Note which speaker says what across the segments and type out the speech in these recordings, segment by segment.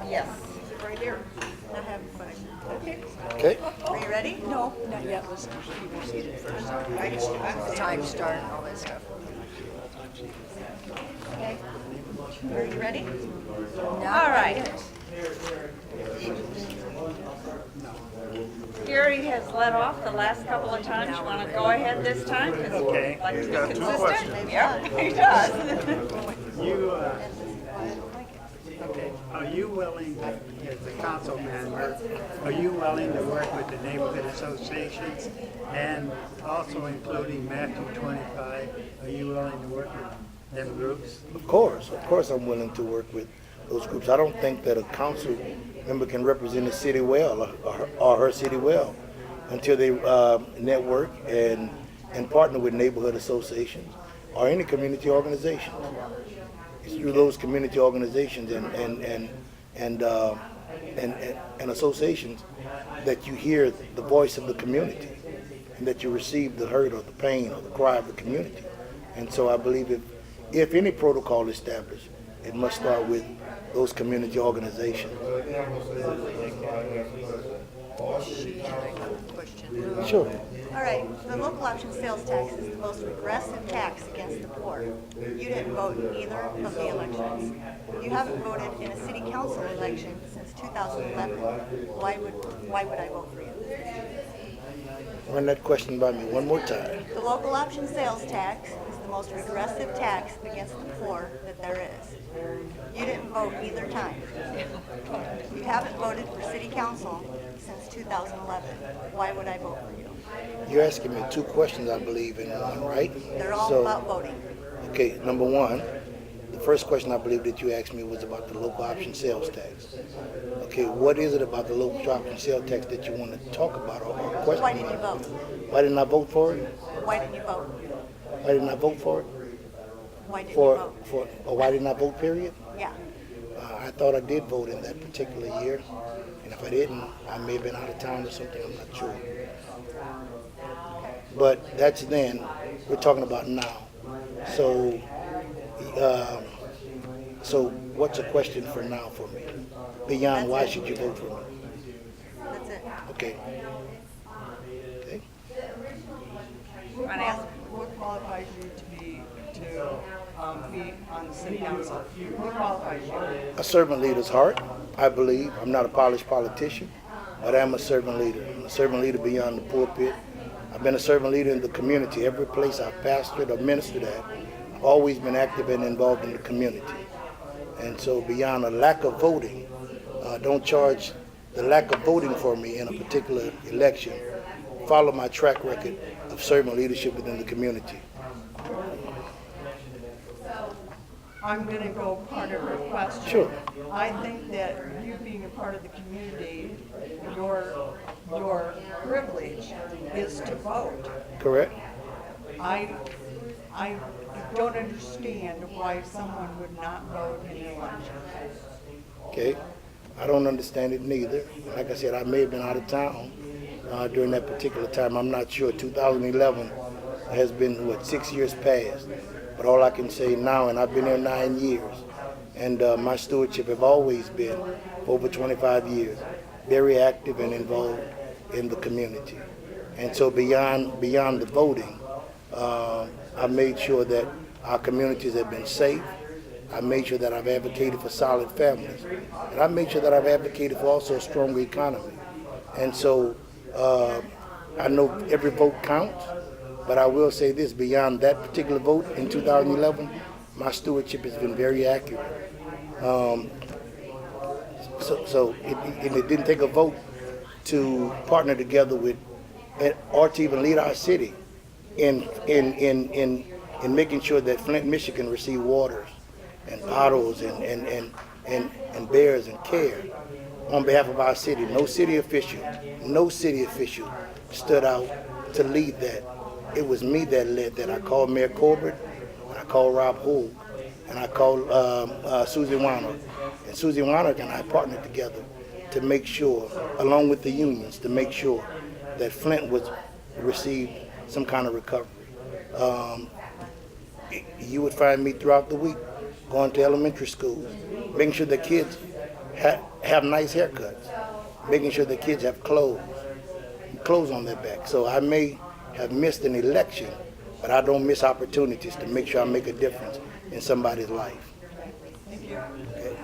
Speaker 1: Yes, right here. I have a question.
Speaker 2: Okay.
Speaker 1: Are you ready?
Speaker 3: No, not yet. Let's get people seated first. The time start and all that stuff.
Speaker 1: Okay. Are you ready?
Speaker 3: Not
Speaker 1: All right.
Speaker 3: yet.
Speaker 1: Gary has let off the last couple of times. You want to go ahead this time?
Speaker 4: Okay.
Speaker 1: Like to
Speaker 4: He's
Speaker 1: be
Speaker 4: got two
Speaker 1: consistent?
Speaker 4: questions.
Speaker 1: Yeah, he does.
Speaker 4: Are you willing, as the council member, are you willing to work with the neighborhood associations and also including Matthew 25? Are you willing to work with them groups?
Speaker 2: Of course I'm willing to work with those groups. I don't think that a council member can represent the city well or her city well until they network and partner with neighborhood associations or any community organizations. It's through those community organizations and associations that you hear the voice of the community and that you receive the hurt or the pain or the cry of the community. And so I believe if any protocol is established, it must start with those community organizations.
Speaker 3: She had a question.
Speaker 2: Sure.
Speaker 1: All right, the local option sales tax is the most regressive tax against the poor. You didn't vote in either of the elections. You haven't voted in a city council election since 2011. Why would I vote for you?
Speaker 2: Run that question by me one more time.
Speaker 1: The local option sales tax is the most regressive tax against the poor that there is. You didn't vote either time. You haven't voted for city council since 2011. Why would I vote for you?
Speaker 2: You're asking me two questions, I believe, in one, right?
Speaker 1: They're all about voting.
Speaker 2: Okay, number one, the first question I believe that you asked me was about the local option sales tax. Okay, what is it about the local option sales tax that you want to talk about or question?
Speaker 1: Why didn't you vote?
Speaker 2: Why didn't I vote for it?
Speaker 1: Why didn't you vote?
Speaker 2: Why didn't I vote for it?
Speaker 1: Why didn't you vote?
Speaker 2: Or why didn't I vote, period?
Speaker 1: Yeah.
Speaker 2: I thought I did vote in that particular year. And if I didn't, I may have been out of town or something, I'm not sure. But that's then, we're talking about now. So, so what's a question for now for me? Beyond why should you vote for me?
Speaker 1: That's it.
Speaker 2: Okay. Okay.
Speaker 1: You want to ask?
Speaker 5: What qualifies you to be on the city council? What qualifies you?
Speaker 2: A servant leader's heart, I believe. I'm not a polished politician, but I'm a servant leader. I'm a servant leader beyond the pulpit. I've been a servant leader in the community. Every place I've pastored or ministered at, I've always been active and involved in the community. And so beyond a lack of voting, don't charge the lack of voting for me in a particular election. Follow my track record of servant leadership within the community.
Speaker 5: I'm going to go part of your question.
Speaker 2: Sure.
Speaker 5: I think that you being a part of the community, your privilege is to vote.
Speaker 2: Correct?
Speaker 5: I don't understand why someone would not vote in an election.
Speaker 2: Okay. I don't understand it neither. Like I said, I may have been out of town during that particular time. I'm not sure. 2011 has been, 6 years past. But all I can say now, and I've been there 9 years, and my stewardship have always been, for over 25 years, very active and involved in the community. And so beyond the voting, I made sure that our communities have been safe. I made sure that I've advocated for solid families. And I made sure that I've advocated for also a stronger economy. And so I know every vote counts, but I will say this, beyond that particular vote in 2011, my stewardship has been very accurate. So it didn't take a vote to partner together with, or to even lead our city in making sure that Flint, Michigan receive waters and bottles and bears and care on behalf of our city. No city official stood out to lead that. It was me that led that. I called Mayor Corbett, I called Rob Hogue, and I called Susie Warner. And Susie Warner and I partnered together to make sure, along with the unions, to make sure that Flint was received some kind of recovery. You would find me throughout the week going to elementary schools, making sure the kids have nice haircuts, making sure the kids have clothes on their back. So I may have missed an election, but I don't miss opportunities to make sure I make a difference in somebody's life. Okay.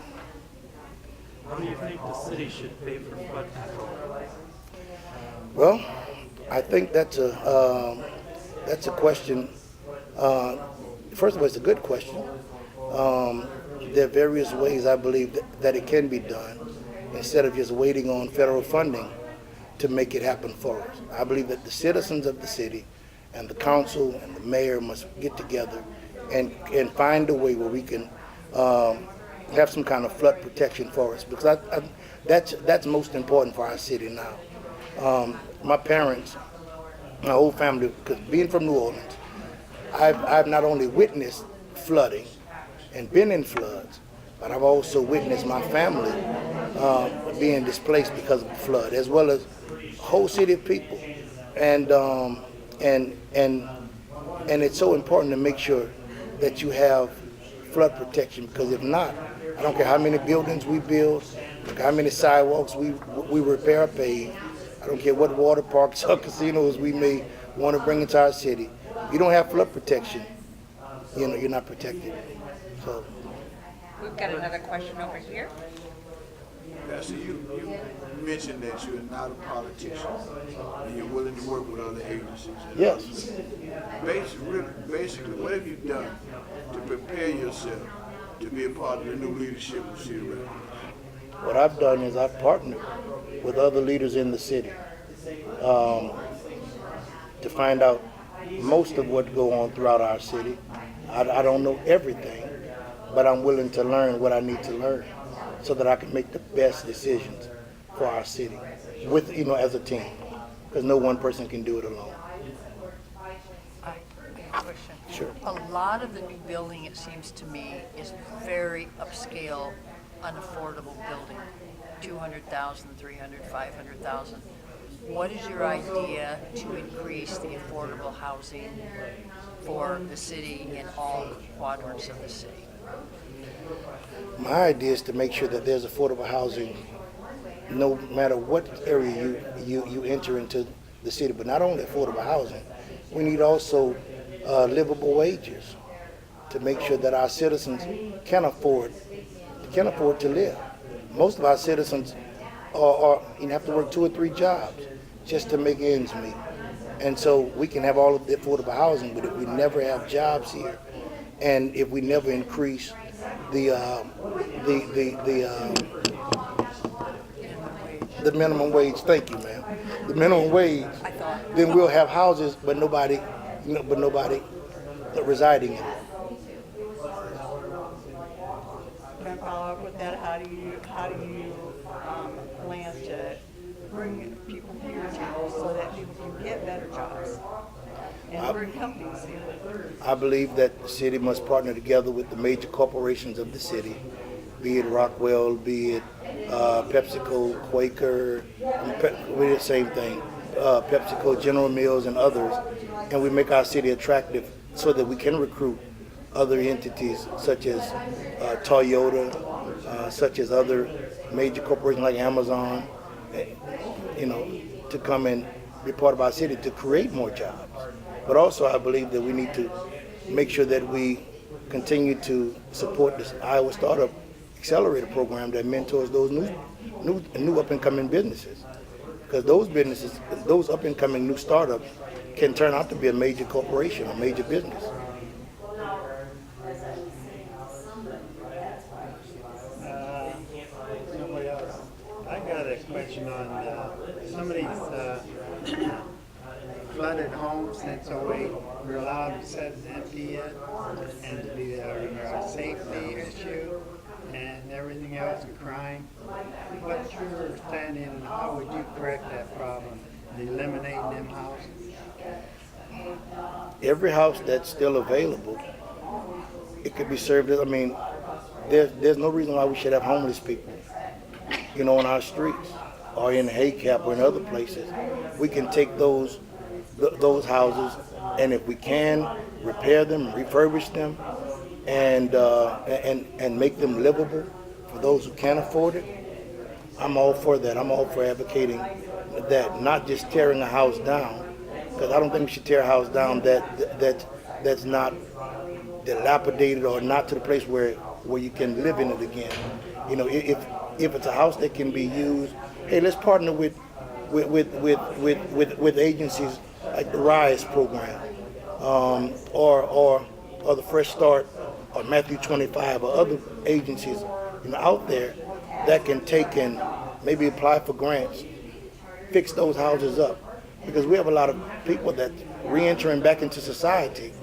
Speaker 6: How do you think the city should pay for flood control?
Speaker 2: Well, I think that's a question. First of all, it's a good question. There are various ways I believe that it can be done instead of just waiting on federal funding to make it happen for us. I believe that the citizens of the city and the council and the mayor must get together and find a way where we can have some kind of flood protection for us, because that's most important for our city now. My parents, my whole family, because being from New Orleans, I've not only witnessed flooding and been in floods, but I've also witnessed my family being displaced because of the flood, as well as a whole city of people. And it's so important to make sure that you have flood protection, because if not, I don't care how many buildings we build, how many sidewalks we repair or pave, I don't care what water parks or casinos we may want to bring into our city. If you don't have flood protection, you're not protected. So.
Speaker 3: We've got another question over here.
Speaker 7: Pastor, you mentioned that you're not a politician and you're willing to work with other agencies.
Speaker 2: Yes.
Speaker 7: Basically, what have you done to prepare yourself to be a part of the new leadership of Cedar Rapids?
Speaker 2: What I've done is I've partnered with other leaders in the city to find out most of what go on throughout our city. I don't know everything, but I'm willing to learn what I need to learn so that I can make the best decisions for our city with, as a team, because no one person can do it alone.
Speaker 3: I have a question.
Speaker 2: Sure.
Speaker 3: A lot of the new building, it seems to me, is very upscale, unaffordable building. 200,000, 300, 500,000. What is your idea to increase the affordable housing for the city in all quadrants of the city?
Speaker 2: My idea is to make sure that there's affordable housing no matter what area you enter into the city, but not only affordable housing, we need also livable wages to make sure that our citizens can afford to live. Most of our citizens have to work 2 or 3 jobs just to make ends meet. And so we can have all of the affordable housing, but if we never have jobs here, and if we never increase the minimum wage, thank you, ma'am, the minimum wage, then we'll have houses, but nobody residing in them.
Speaker 5: Can I follow up with that? How do you plan to bring people here to so that people can get better jobs and bring companies here?
Speaker 2: I believe that the city must partner together with the major corporations of the city, be it Rockwell, be it PepsiCo, Quaker, we're the same thing, PepsiCo, General Mills, and others, and we make our city attractive so that we can recruit other entities such as Toyota, such as other major corporations like Amazon, to come and be part of our city to create more jobs. But also I believe that we need to make sure that we continue to support this Iowa Startup Accelerator program that mentors those new up-and-coming businesses. Because those up-and-coming new startups can turn out to be a major corporation, a major business.
Speaker 4: Nobody else. I got a question on some of these flooded homes since 08. We're allowed to set it empty yet, and the safety issue and everything else, and crime. What's your standing and how would you correct that problem? Eliminating them houses?
Speaker 2: Every house that's still available, it could be served as, there's no reason why we should have homeless people, on our streets or in Haycap or in other places. We can take those houses, and if we can, repair them, refurbish them, and make them livable for those who can't afford it, I'm all for that. I'm all for advocating that, not just tearing a house down, because I don't think we should tear a house down that's not dilapidated or not to the place where you can live in it again. You know, if it's a house that can be used, hey, let's partner with agencies like the RISE program, or the Fresh Start, or Matthew 25, or other agencies, you know, out there that can take and maybe apply for grants, fix those houses up, because we have a lot of people that re-entering back into society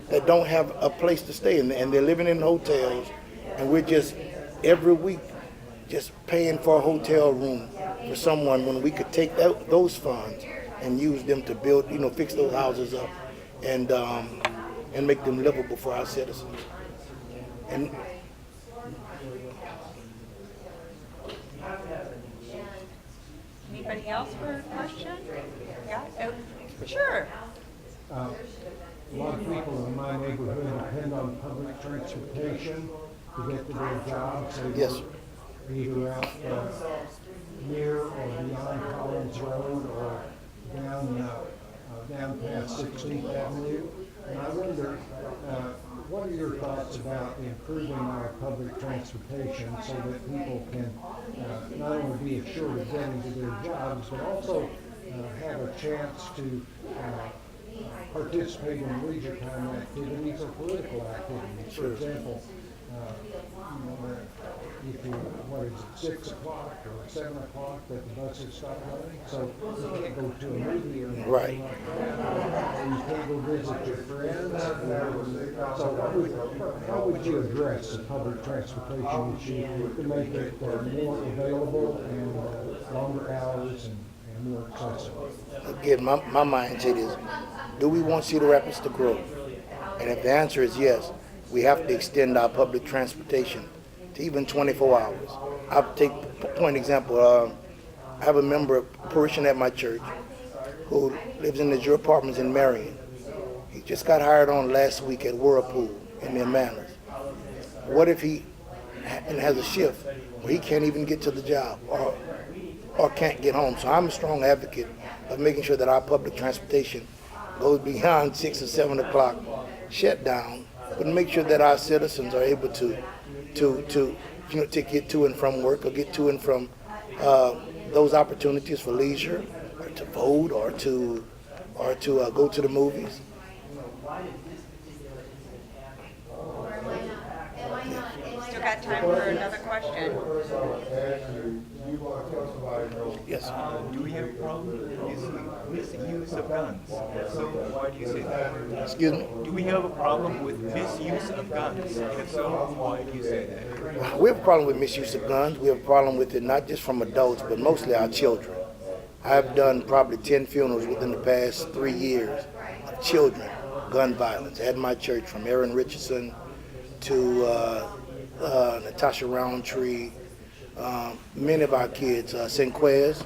Speaker 2: that don't have a place to stay, and they're living in hotels, and we're just every week just paying for a hotel room for someone when we could take those funds and use them to build, you know, fix those houses up and make them livable for our citizens. And
Speaker 5: Anybody else for a question? Yeah, oh, sure.
Speaker 8: A lot of people in my neighborhood depend on public transportation to get to their jobs. They
Speaker 2: yes,
Speaker 8: work either out near or beyond Collins Road or down past 16th Avenue. And I wonder, what are your thoughts about improving our public transportation so that people can not only be assured of getting to their jobs, but also have a chance to participate in leisure time activities or political activities? For example, if you, 6 o'clock or 7 o'clock that the buses stop running, so you can't go to a movie or anything
Speaker 2: right.
Speaker 8: like that, or you can't go visit your friends. So how would you address the public transportation issue to make it more available and longer hours and more accessible?
Speaker 2: Again, my mindset is, do we want Cedar Rapids to grow? And if the answer is yes, we have to extend our public transportation to even 24 hours. I'll take point example. I have a member, a parishioner at my church, who lives in the Drew Apartments in Marion. He just got hired on last week at Whirlpool in the Manors. What if he has a shift where he can't even get to the job or can't get home? So I'm a strong advocate of making sure that our public transportation goes beyond 6 or 7 o'clock shutdown, but make sure that our citizens are able to get to and from work, or get to and from those opportunities for leisure, or to vote, or to go to the movies.
Speaker 5: Still got time for another question.
Speaker 2: Yes.
Speaker 9: Do we have a problem with misuse of guns? So why do you say that?
Speaker 2: Excuse me?
Speaker 9: Do we have a problem with misuse of guns? If so, why do you say that?
Speaker 2: We have a problem with misuse of guns. We have a problem with it not just from adults, but mostly our children. I've done probably 10 funerals within the past 3 years of children, gun violence, at my church, from Aaron Richardson to Natasha Roundtree, many of our kids, Sinquez.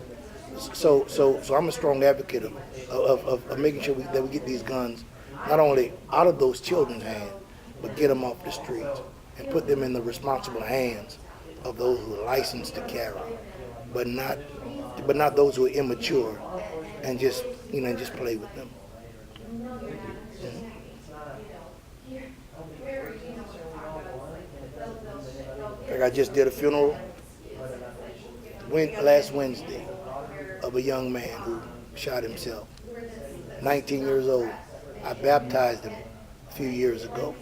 Speaker 2: So I'm a strong advocate of making sure that we get these guns not only out of those children's hands, but get them off the streets and put them in the responsible hands of those who are licensed to carry, but not those who are immature and just play with them. Like I just did a funeral last Wednesday of a young man who shot himself, 19 years old. I baptized him a few years ago.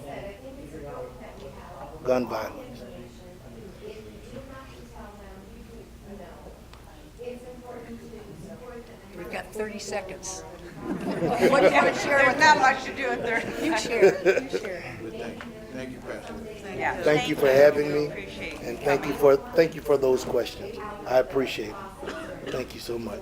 Speaker 2: Gun violence.
Speaker 3: We've got 30 seconds. What do you want to share
Speaker 5: There's
Speaker 3: with
Speaker 5: not
Speaker 3: us?
Speaker 5: much to do with there.
Speaker 3: You share.
Speaker 7: Thank you, Pastor.
Speaker 5: Yeah.
Speaker 2: Thank you for having me,
Speaker 5: Appreciate
Speaker 2: and
Speaker 5: you
Speaker 2: thank you for those questions. I appreciate it. Thank you so much.